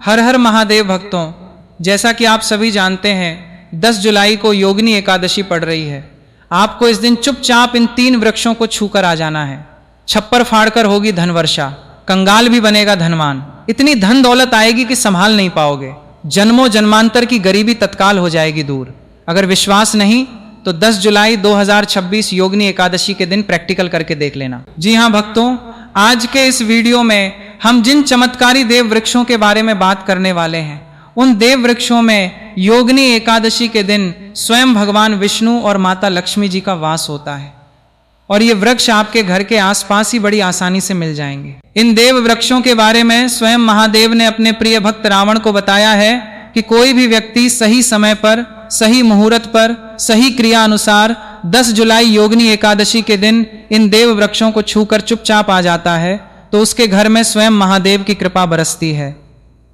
हर हर महादेव भक्तों, जैसा कि आप सभी जानते हैं 10 जुलाई को योगिनी एकादशी पड़ रही है। आपको इस दिन चुपचाप इन 3 वृक्षों को छूकर आ जाना है। छप्पर फाड़कर होगी धन वर्षा, कंगाल भी बनेगा धनवान। इतनी धन दौलत आएगी कि संभाल नहीं पाओगे। जन्मों जन्मांतर की गरीबी तत्काल हो जाएगी दूर। अगर विश्वास नहीं तो 10 जुलाई 2026 योगिनी एकादशी के दिन प्रैक्टिकल करके देख लेना। जी हाँ भक्तों, आज के इस वीडियो में हम जिन चमत्कारी देव वृक्षों के बारे में बात करने वाले हैं, उन देव वृक्षों में योगिनी एकादशी के दिन स्वयं भगवान विष्णु और माता लक्ष्मी जी का वास होता है और ये वृक्ष आपके घर के आसपास ही बड़ी आसानी से मिल जाएंगे। इन देव वृक्षों के बारे में स्वयं महादेव ने अपने प्रिय भक्त रावण को बताया है कि कोई भी व्यक्ति सही समय पर, सही मुहूर्त पर, सही क्रिया अनुसार 10 जुलाई योगिनी एकादशी के दिन इन देव वृक्षों को छूकर चुपचाप आ जाता है तो उसके घर में स्वयं महादेव की कृपा बरसती है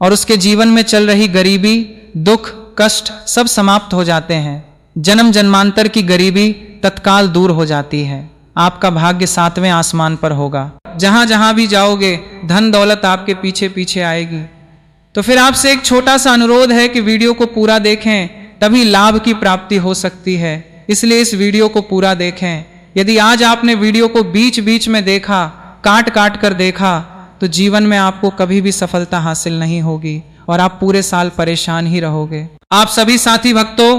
और उसके जीवन में चल रही गरीबी, दुख, कष्ट सब समाप्त हो जाते हैं। जन्म जन्मांतर की गरीबी तत्काल दूर हो जाती है। आपका भाग्य 7वें आसमान पर होगा। जहां जहां भी जाओगे धन दौलत आपके पीछे पीछे आएगी। तो फिर आपसे एक छोटा सा अनुरोध है कि वीडियो को पूरा देखें, तभी लाभ की प्राप्ति हो सकती है। इसलिए इस वीडियो को पूरा देखें। यदि आज आपने वीडियो को बीच बीच में देखा, काट काट कर देखा, तो जीवन में आपको कभी भी सफलता हासिल नहीं होगी और आप पूरे साल परेशान ही रहोगे। आप सभी साथी भक्तों,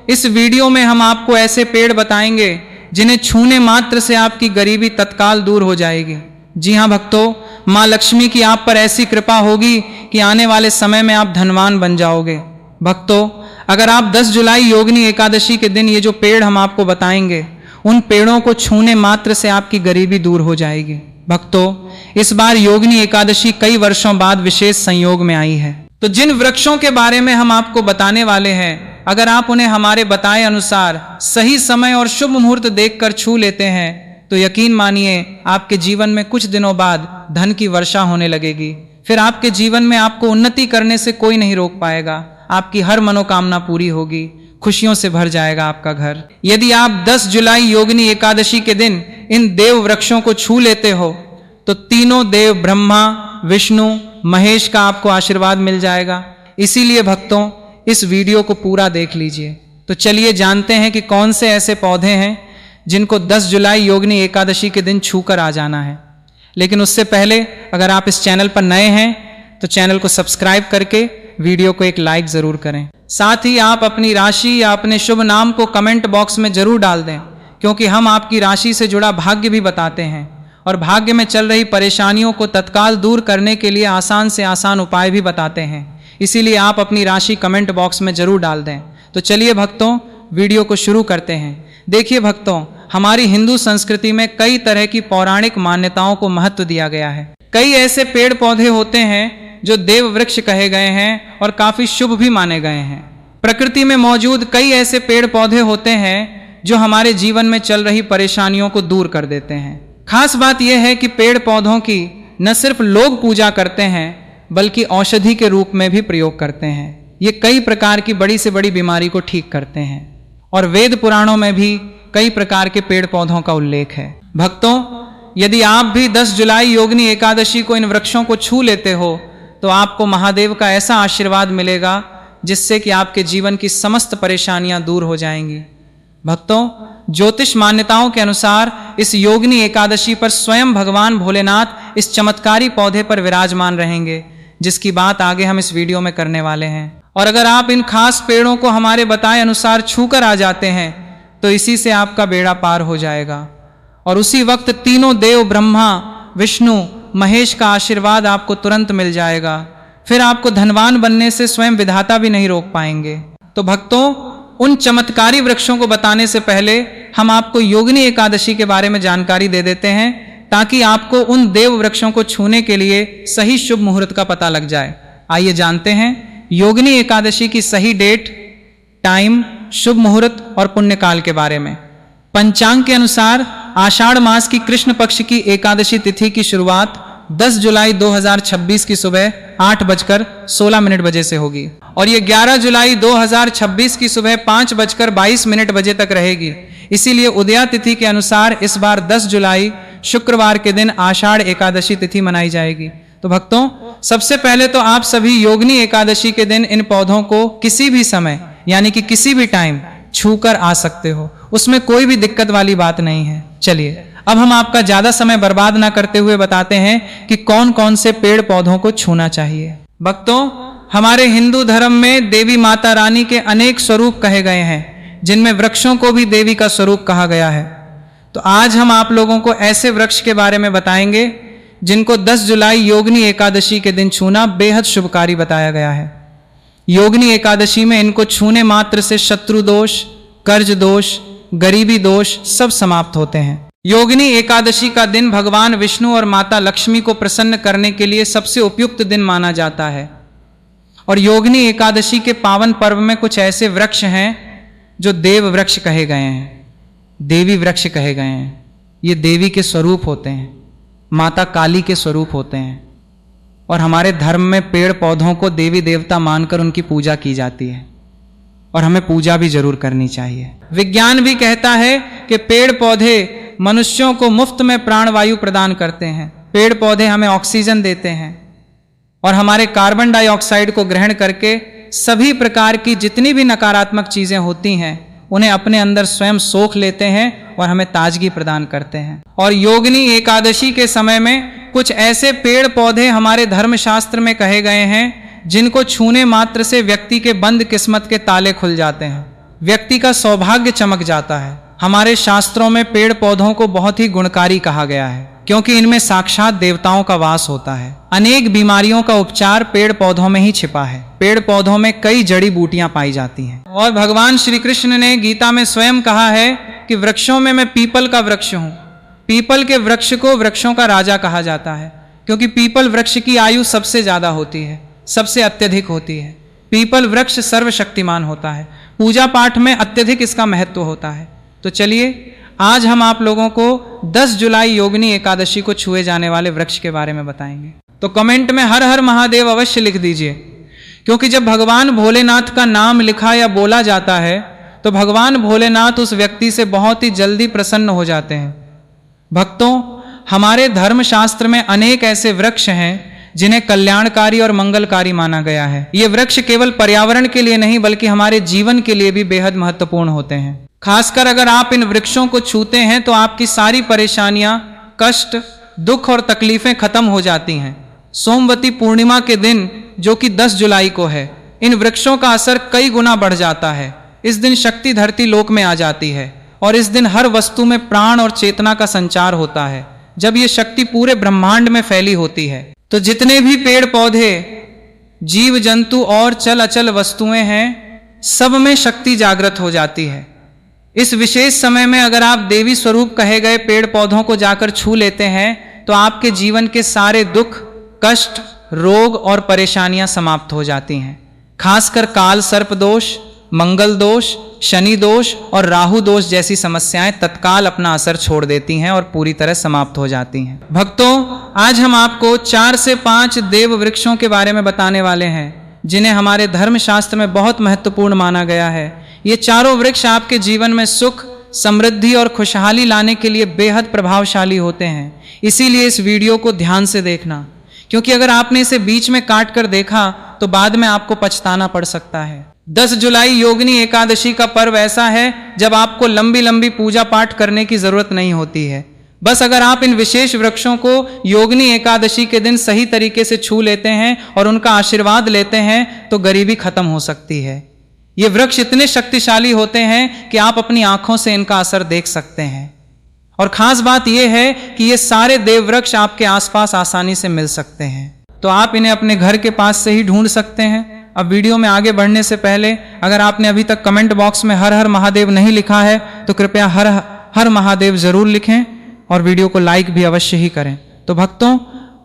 इस वीडियो में हम आपको ऐसे पेड़ बताएंगे जिन्हें छूने मात्र से आपकी गरीबी तत्काल दूर हो जाएगी। जी हाँ भक्तों, माँ लक्ष्मी की आप पर ऐसी कृपा होगी कि आने वाले समय में आप धनवान बन जाओगे। भक्तों, अगर आप 10 जुलाई योगिनी एकादशी के दिन ये जो पेड़ हम आपको बताएंगे, उन पेड़ों को छूने मात्र से आपकी गरीबी दूर हो जाएगी। भक्तों, इस बार योगिनी एकादशी कई वर्षों बाद विशेष संयोग में आई है। तो जिन वृक्षों के बारे में हम आपको बताने वाले हैं, अगर आप उन्हें हमारे बताए अनुसार सही समय और शुभ मुहूर्त देखकर छू लेते हैं तो यकीन मानिए आपके जीवन में कुछ दिनों बाद धन की वर्षा होने लगेगी। फिर आपके जीवन में आपको उन्नति करने से कोई नहीं रोक पाएगा। आपकी हर मनोकामना पूरी होगी, खुशियों से भर जाएगा आपका घर। यदि आप 10 जुलाई योगिनी एकादशी के दिन इन देव वृक्षों को छू लेते हो तो तीनों देव ब्रह्मा, विष्णु, महेश का आपको आशीर्वाद मिल जाएगा। इसीलिए भक्तों, इस वीडियो को पूरा देख लीजिए। तो चलिए जानते हैं कि कौन से ऐसे पौधे हैं जिनको 10 जुलाई योगिनी एकादशी के दिन छूकर आ जाना है। लेकिन उससे पहले अगर आप इस चैनल पर नए हैं तो चैनल को सब्सक्राइब करके वीडियो को एक लाइक जरूर करें। साथ ही आप अपनी राशि या अपने शुभ नाम को कमेंट बॉक्स में जरूर डाल दें, क्योंकि हम आपकी राशि से जुड़ा भाग्य भी बताते हैं और भाग्य में चल रही परेशानियों को तत्काल दूर करने के लिए आसान से आसान उपाय भी बताते हैं। इसीलिए आप अपनी राशि कमेंट बॉक्स में जरूर डाल दें। तो चलिए भक्तों, वीडियो को शुरू करते हैं। देखिए भक्तों, हमारी हिंदू संस्कृति में कई तरह की पौराणिक मान्यताओं को महत्व दिया गया है। कई ऐसे पेड़ पौधे होते हैं जो देव वृक्ष कहे गए हैं और काफी शुभ भी माने गए हैं। प्रकृति में मौजूद कई ऐसे पेड़ पौधे होते हैं जो हमारे जीवन में चल रही परेशानियों को दूर कर देते हैं। खास बात यह है कि पेड़ पौधों की न सिर्फ लोग पूजा करते हैं बल्कि औषधि के रूप में भी प्रयोग करते हैं। ये कई प्रकार की बड़ी से बड़ी बीमारी को ठीक करते हैं और वेद पुराणों में भी कई प्रकार के पेड़ पौधों का उल्लेख है। भक्तों, यदि आप भी 10 जुलाई योगिनी एकादशी को इन वृक्षों को छू लेते हो तो आपको महादेव का ऐसा आशीर्वाद मिलेगा जिससे कि आपके जीवन की समस्त परेशानियां दूर हो जाएंगी। भक्तों, ज्योतिष मान्यताओं के अनुसार इस योगिनी एकादशी पर स्वयं भगवान भोलेनाथ इस चमत्कारी पौधे पर विराजमान रहेंगे, जिसकी बात आगे हम इस वीडियो में करने वाले हैं। और अगर आप इन खास पेड़ों को हमारे बताए अनुसार छूकर आ जाते हैं तो इसी से आपका बेड़ा पार हो जाएगा और उसी वक्त तीनों देव ब्रह्मा, विष्णु, महेश का आशीर्वाद आपको तुरंत मिल जाएगा। फिर आपको धनवान बनने से स्वयं विधाता भी नहीं रोक पाएंगे। तो भक्तों, उन चमत्कारी वृक्षों को बताने से पहले हम आपको योगिनी एकादशी के बारे में जानकारी दे देते हैं ताकि आपको उन देव वृक्षों को छूने के लिए सही शुभ मुहूर्त का पता लग जाए। आइए जानते हैं योगिनी एकादशी की सही डेट, टाइम, शुभ मुहूर्त और पुण्यकाल के बारे में। पंचांग के अनुसार आषाढ़ मास की कृष्ण पक्ष की एकादशी तिथि की शुरुआत 10 जुलाई 2026 की सुबह 8:16 बजे से होगी और ये 11 जुलाई 2026 की सुबह 5:22 बजे तक रहेगी। इसीलिए उदया तिथि के अनुसार इस बार 10 जुलाई शुक्रवार के दिन आषाढ़ एकादशी तिथि मनाई जाएगी। तो भक्तों, सबसे पहले तो आप सभी योगिनी एकादशी के दिन इन पौधों को किसी भी समय यानी कि किसी भी टाइम छूकर आ सकते हो, उसमें कोई भी दिक्कत वाली बात नहीं है। चलिए अब हम आपका ज्यादा समय बर्बाद ना करते हुए बताते हैं कि कौन कौन से पेड़ पौधों को छूना चाहिए। भक्तों, हमारे हिंदू धर्म में देवी माता रानी के अनेक स्वरूप कहे गए हैं, जिनमें वृक्षों को भी देवी का स्वरूप कहा गया है। तो आज हम आप लोगों को ऐसे वृक्ष के बारे में बताएंगे जिनको 10 जुलाई योगिनी एकादशी के दिन छूना बेहद शुभकारी बताया गया है। योगिनी एकादशी में इनको छूने मात्र से शत्रु दोष, कर्ज दोष, गरीबी दोष सब समाप्त होते हैं। योगिनी एकादशी का दिन भगवान विष्णु और माता लक्ष्मी को प्रसन्न करने के लिए सबसे उपयुक्त दिन माना जाता है। और योगिनी एकादशी के पावन पर्व में कुछ ऐसे वृक्ष हैं जो देव वृक्ष कहे गए हैं, देवी वृक्ष कहे गए हैं। ये देवी के स्वरूप होते हैं, माता काली के स्वरूप होते हैं। और हमारे धर्म में पेड़ पौधों को देवी देवता मानकर उनकी पूजा की जाती है और हमें पूजा भी जरूर करनी चाहिए। विज्ञान भी कहता है कि पेड़ पौधे मनुष्यों को मुफ्त में प्राणवायु प्रदान करते हैं। पेड़ पौधे हमें ऑक्सीजन देते हैं और हमारे कार्बन डाइऑक्साइड को ग्रहण करके सभी प्रकार की जितनी भी नकारात्मक चीजें होती हैं उन्हें अपने अंदर स्वयं सोख लेते हैं और हमें ताजगी प्रदान करते हैं। और योगिनी एकादशी के समय में कुछ ऐसे पेड़ पौधे हमारे धर्मशास्त्र में कहे गए हैं जिनको छूने मात्र से व्यक्ति के बंद किस्मत के ताले खुल जाते हैं, व्यक्ति का सौभाग्य चमक जाता है। हमारे शास्त्रों में पेड़ पौधों को बहुत ही गुणकारी कहा गया है क्योंकि इनमें साक्षात देवताओं का वास होता है। अनेक बीमारियों का उपचार पेड़ पौधों में ही छिपा है। पेड़ पौधों में कई जड़ी बूटियां पाई जाती हैं। और भगवान श्री कृष्ण ने गीता में स्वयं कहा है कि वृक्षों में मैं पीपल का वृक्ष हूं। पीपल के वृक्ष को वृक्षों का राजा कहा जाता है क्योंकि पीपल वृक्ष की आयु सबसे ज्यादा होती है, सबसे अत्यधिक होती है। पीपल वृक्ष सर्वशक्तिमान होता है। पूजा पाठ में अत्यधिक इसका महत्व होता है। तो चलिए आज हम आप लोगों को 10 जुलाई योगिनी एकादशी को छुए जाने वाले वृक्ष के बारे में बताएंगे। तो कमेंट में हर हर महादेव अवश्य लिख दीजिए, क्योंकि जब भगवान भोलेनाथ का नाम लिखा या बोला जाता है तो भगवान भोलेनाथ उस व्यक्ति से बहुत ही जल्दी प्रसन्न हो जाते हैं। भक्तों, हमारे धर्मशास्त्र में अनेक ऐसे वृक्ष हैं जिन्हें कल्याणकारी और मंगलकारी माना गया है। ये वृक्ष केवल पर्यावरण के लिए नहीं बल्कि हमारे जीवन के लिए भी बेहद महत्वपूर्ण होते हैं। खासकर अगर आप इन वृक्षों को छूते हैं तो आपकी सारी परेशानियां, कष्ट, दुख और तकलीफें खत्म हो जाती हैं। सोमवती पूर्णिमा के दिन जो कि 10 जुलाई को है, इन वृक्षों का असर कई गुना बढ़ जाता है। इस दिन शक्ति धरती लोक में आ जाती है और इस दिन हर वस्तु में प्राण और चेतना का संचार होता है। जब ये शक्ति पूरे ब्रह्मांड में फैली होती है तो जितने भी पेड़ पौधे, जीव जंतु और चल अचल वस्तुएं हैं, सब में शक्ति जागृत हो जाती है। इस विशेष समय में अगर आप देवी स्वरूप कहे गए पेड़ पौधों को जाकर छू लेते हैं तो आपके जीवन के सारे दुख, कष्ट, रोग और परेशानियां समाप्त हो जाती हैं। खासकर काल सर्प दोष, मंगल दोष, शनि दोष और राहु दोष जैसी समस्याएं तत्काल अपना असर छोड़ देती हैं और पूरी तरह समाप्त हो जाती हैं। भक्तों, आज हम आपको 4 से 5 देव वृक्षों के बारे में बताने वाले हैं जिन्हें हमारे धर्मशास्त्र में बहुत महत्वपूर्ण माना गया है। ये चारों वृक्ष आपके जीवन में सुख, समृद्धि और खुशहाली लाने के लिए बेहद प्रभावशाली होते हैं। इसीलिए इस वीडियो को ध्यान से देखना, क्योंकि अगर आपने इसे बीच में काट कर देखा तो बाद में आपको पछताना पड़ सकता है। 10 जुलाई योगिनी एकादशी का पर्व ऐसा है जब आपको लंबी लंबी पूजा पाठ करने की जरूरत नहीं होती है। बस अगर आप इन विशेष वृक्षों को योगिनी एकादशी के दिन सही तरीके से छू लेते हैं और उनका आशीर्वाद लेते हैं तो गरीबी खत्म हो सकती है। ये वृक्ष इतने शक्तिशाली होते हैं कि आप अपनी आंखों से इनका असर देख सकते हैं। और खास बात यह है कि ये सारे देव वृक्ष आपके आसपास आसानी से मिल सकते हैं, तो आप इन्हें अपने घर के पास से ही ढूंढ सकते हैं। अब वीडियो में आगे बढ़ने से पहले अगर आपने अभी तक कमेंट बॉक्स में हर हर महादेव नहीं लिखा है तो कृपया हर हर महादेव जरूर लिखें और वीडियो को लाइक भी अवश्य ही करें। तो भक्तों,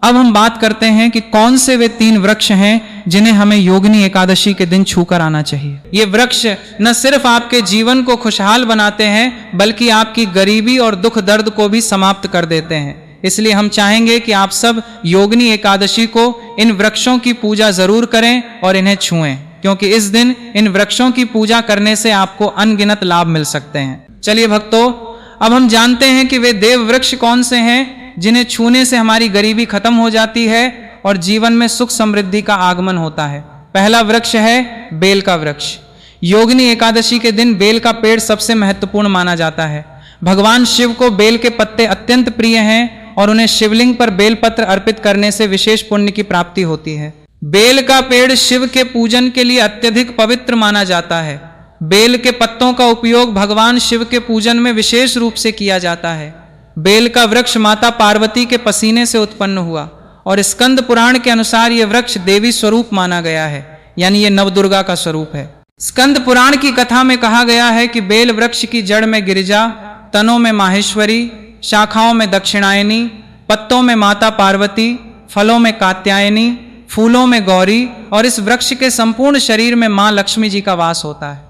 अब हम बात करते हैं कि कौन से वे 3 वृक्ष हैं जिन्हें हमें योगिनी एकादशी के दिन छूकर आना चाहिए। ये वृक्ष न सिर्फ आपके जीवन को खुशहाल बनाते हैं बल्कि आपकी गरीबी और दुख दर्द को भी समाप्त कर देते हैं। इसलिए हम चाहेंगे कि आप सब योगिनी एकादशी को इन वृक्षों की पूजा जरूर करें और इन्हें छुएं, क्योंकि इस दिन इन वृक्षों की पूजा करने से आपको अनगिनत लाभ मिल सकते हैं। चलिए भक्तों, अब हम जानते हैं कि वे देव वृक्ष कौन से हैं जिन्हें छूने से हमारी गरीबी खत्म हो जाती है और जीवन में सुख समृद्धि का आगमन होता है। पहला वृक्ष है बेल का वृक्ष। योगिनी एकादशी के दिन बेल का पेड़ सबसे महत्वपूर्ण माना जाता है। भगवान शिव को बेल के पत्ते अत्यंत प्रिय हैं और उन्हें शिवलिंग पर बेलपत्र अर्पित करने से विशेष पुण्य की प्राप्ति होती है। बेल का पेड़ शिव के पूजन के लिए अत्यधिक पवित्र माना जाता है। बेल के पत्तों का उपयोग भगवान शिव के पूजन में विशेष रूप से किया जाता है। बेल का वृक्ष माता पार्वती के पसीने से उत्पन्न हुआ और स्कंद पुराण के अनुसार यह वृक्ष देवी स्वरूप माना गया है, यानी यह नवदुर्गा का स्वरूप है। स्कंद पुराण की कथा में कहा गया है कि बेल वृक्ष की जड़ में गिरिजा, तनों में माहेश्वरी, शाखाओं में दक्षिणायनी, पत्तों में माता पार्वती, फलों में कात्यायनी, फूलों में गौरी और इस वृक्ष के संपूर्ण शरीर में मां लक्ष्मी जी का वास होता है।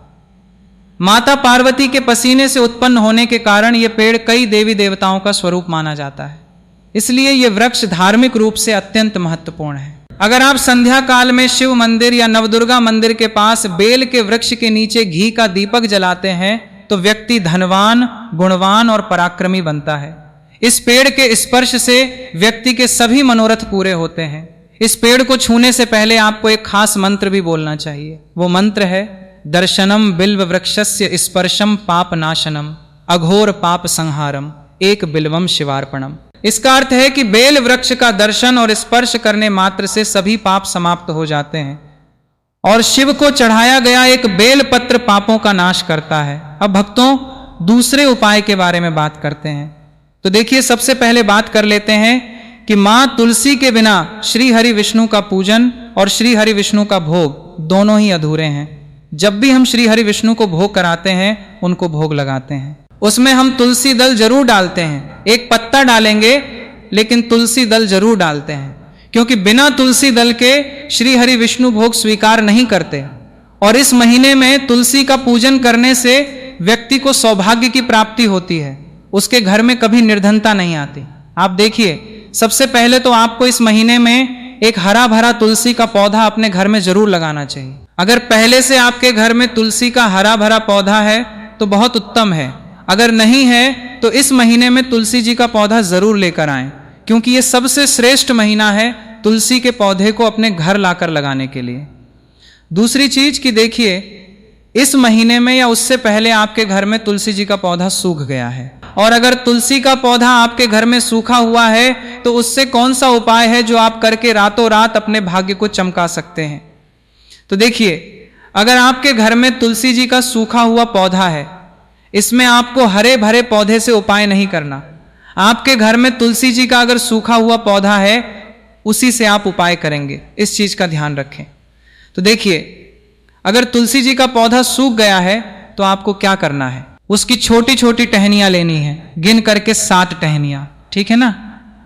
माता पार्वती के पसीने से उत्पन्न होने के कारण यह पेड़ कई देवी देवताओं का स्वरूप माना जाता है, इसलिए यह वृक्ष धार्मिक रूप से अत्यंत महत्वपूर्ण है। अगर आप संध्या काल में शिव मंदिर या नवदुर्गा मंदिर के पास बेल के वृक्ष के नीचे घी का दीपक जलाते हैं तो व्यक्ति धनवान, गुणवान और पराक्रमी बनता है। इस पेड़ के स्पर्श से व्यक्ति के सभी मनोरथ पूरे होते हैं। इस पेड़ को छूने से पहले आपको एक खास मंत्र भी बोलना चाहिए। वो मंत्र है दर्शनम बिल्व वृक्षस्य स्पर्शम पाप नाशनम अघोर पाप संहारम एक बिल्वम शिवार्पणम। इसका अर्थ है कि बेल वृक्ष का दर्शन और स्पर्श करने मात्र से सभी पाप समाप्त हो जाते हैं और शिव को चढ़ाया गया एक बेल पत्र पापों का नाश करता है। अब भक्तों, दूसरे उपाय के बारे में बात करते हैं। तो देखिए, सबसे पहले बात कर लेते हैं कि मां तुलसी के बिना श्री हरि विष्णु का पूजन और श्री हरि विष्णु का भोग दोनों ही अधूरे हैं। जब भी हम श्री हरि विष्णु को भोग कराते हैं, उनको भोग लगाते हैं, उसमें हम तुलसी दल जरूर डालते हैं। एक पत्ता डालेंगे लेकिन तुलसी दल जरूर डालते हैं, क्योंकि बिना तुलसी दल के श्री हरि विष्णु भोग स्वीकार नहीं करते। और इस महीने में तुलसी का पूजन करने से व्यक्ति को सौभाग्य की प्राप्ति होती है, उसके घर में कभी निर्धनता नहीं आती। आप देखिए, सबसे पहले तो आपको इस महीने में एक हरा भरा तुलसी का पौधा अपने घर में जरूर लगाना चाहिए। अगर पहले से आपके घर में तुलसी का हरा भरा पौधा है तो बहुत उत्तम है। अगर नहीं है तो इस महीने में तुलसी जी का पौधा जरूर लेकर आएं, क्योंकि यह सबसे श्रेष्ठ महीना है तुलसी के पौधे को अपने घर लाकर लगाने के लिए। दूसरी चीज कि देखिए, इस महीने में या उससे पहले आपके घर में तुलसी जी का पौधा सूख गया है, और अगर तुलसी का पौधा आपके घर में सूखा हुआ है तो उससे कौन सा उपाय है जो आप करके रातों रात अपने भाग्य को चमका सकते हैं। तो देखिए, अगर आपके घर में तुलसी जी का सूखा हुआ पौधा है, इसमें आपको हरे भरे पौधे से उपाय नहीं करना। आपके घर में तुलसी जी का अगर सूखा हुआ पौधा है, उसी से आप उपाय करेंगे। इस चीज का ध्यान रखें। तो देखिए, अगर तुलसी जी का पौधा सूख गया है तो आपको क्या करना है, उसकी छोटी छोटी टहनियां लेनी है, गिन करके 7 टहनियां। ठीक है ना?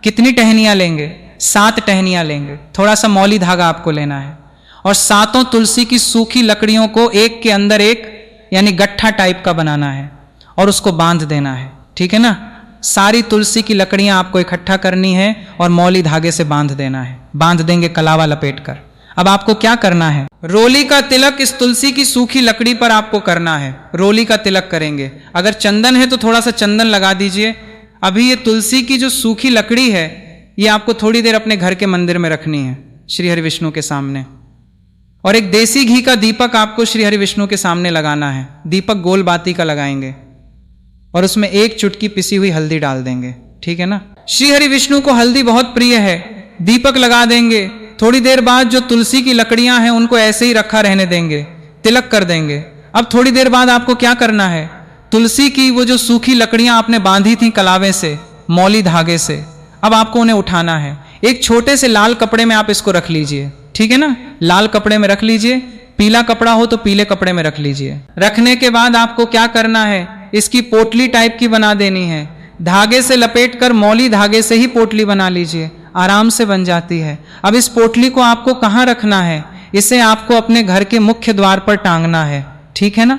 कितनी टहनियां लेंगे? 7 टहनियां लेंगे। थोड़ा सा मौली धागा आपको लेना है और 7 तुलसी की सूखी लकड़ियों को एक के अंदर एक, यानी गट्ठा टाइप का बनाना है और उसको बांध देना है। ठीक है ना? सारी तुलसी की लकड़ियां आपको इकट्ठा करनी है और मौली धागे से बांध देना है। बांध देंगे कलावा लपेटकर। अब आपको क्या करना है, रोली का तिलक इस तुलसी की सूखी लकड़ी पर आपको करना है। रोली का तिलक करेंगे। अगर चंदन है तो थोड़ा सा चंदन लगा दीजिए। अभी ये तुलसी की जो सूखी लकड़ी है, ये आपको थोड़ी देर अपने घर के मंदिर में रखनी है, श्री हरि विष्णु के सामने। और एक देसी घी का दीपक आपको श्री हरि विष्णु के सामने लगाना है। दीपक गोल बाती का लगाएंगे और उसमें 1 चुटकी पिसी हुई हल्दी डाल देंगे। ठीक है ना? श्री हरि विष्णु को हल्दी बहुत प्रिय है। दीपक लगा देंगे। थोड़ी देर बाद जो तुलसी की लकड़ियां हैं उनको ऐसे ही रखा रहने देंगे, तिलक कर देंगे। अब थोड़ी देर बाद आपको क्या करना है, तुलसी की वो जो सूखी लकड़ियां आपने बांधी थी कलावे से, मौली धागे से, अब आपको उन्हें उठाना है। एक छोटे से लाल कपड़े में आप इसको रख लीजिए। ठीक है ना? लाल कपड़े में रख लीजिए। पीला कपड़ा हो तो पीले कपड़े में रख लीजिए। रखने के बाद आपको क्या करना है, इसकी पोटली टाइप की बना देनी है। धागे से लपेटकर मौली धागे से ही पोटली बना लीजिए, आराम से बन जाती है। अब इस पोटली को आपको कहाँ रखना है, इसे आपको अपने घर के मुख्य द्वार पर टांगना है। ठीक है ना?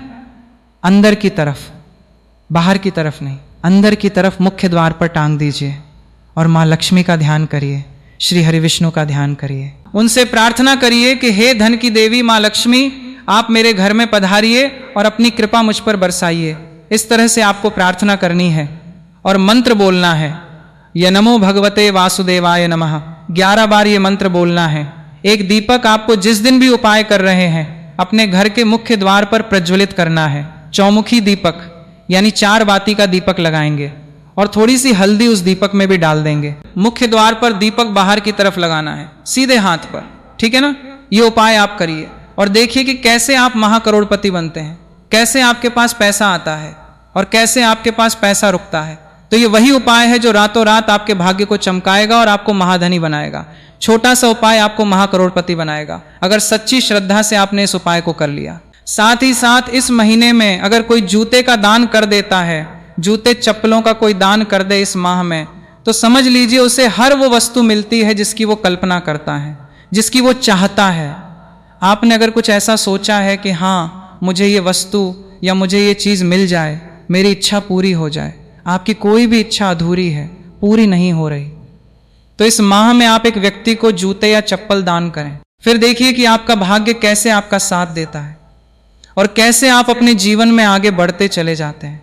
अंदर की तरफ, बाहर की तरफ नहीं, अंदर की तरफ मुख्य द्वार पर टांग दीजिए और माँ लक्ष्मी का ध्यान करिए, श्री हरि विष्णु का ध्यान करिए। उनसे प्रार्थना करिए कि हे धन की देवी माँ लक्ष्मी, आप मेरे घर में पधारिए और अपनी कृपा मुझ पर बरसाइए। इस तरह से आपको प्रार्थना करनी है और मंत्र बोलना है। या नमो भगवते वासुदेवाय नमः 11 बार ये मंत्र बोलना है। एक दीपक आपको जिस दिन भी उपाय कर रहे हैं अपने घर के मुख्य द्वार पर प्रज्वलित करना है। चौमुखी दीपक यानी 4 बाती का दीपक लगाएंगे और थोड़ी सी हल्दी उस दीपक में भी डाल देंगे। मुख्य द्वार पर दीपक बाहर की तरफ लगाना है, सीधे हाथ पर, ठीक है ना। ये उपाय आप करिए और देखिए कि कैसे आप महाकरोड़पति बनते हैं, कैसे आपके पास पैसा आता है और कैसे आपके पास पैसा रुकता है। तो ये वही उपाय है जो रातों रात आपके भाग्य को चमकाएगा और आपको महाधनी बनाएगा। छोटा सा उपाय आपको महाकरोड़पति बनाएगा अगर सच्ची श्रद्धा से आपने इस उपाय को कर लिया। साथ ही साथ इस महीने में अगर कोई जूते का दान कर देता है, जूते चप्पलों का कोई दान कर दे इस माह में, तो समझ लीजिए उसे हर वो वस्तु मिलती है जिसकी वो कल्पना करता है, जिसकी वो चाहता है। आपने अगर कुछ ऐसा सोचा है कि हाँ मुझे ये वस्तु या मुझे ये चीज़ मिल जाए, मेरी इच्छा पूरी हो जाए, आपकी कोई भी इच्छा अधूरी है, पूरी नहीं हो रही, तो इस माह में आप एक व्यक्ति को जूते या चप्पल दान करें। फिर देखिए कि आपका भाग्य कैसे आपका साथ देता है और कैसे आप अपने जीवन में आगे बढ़ते चले जाते हैं।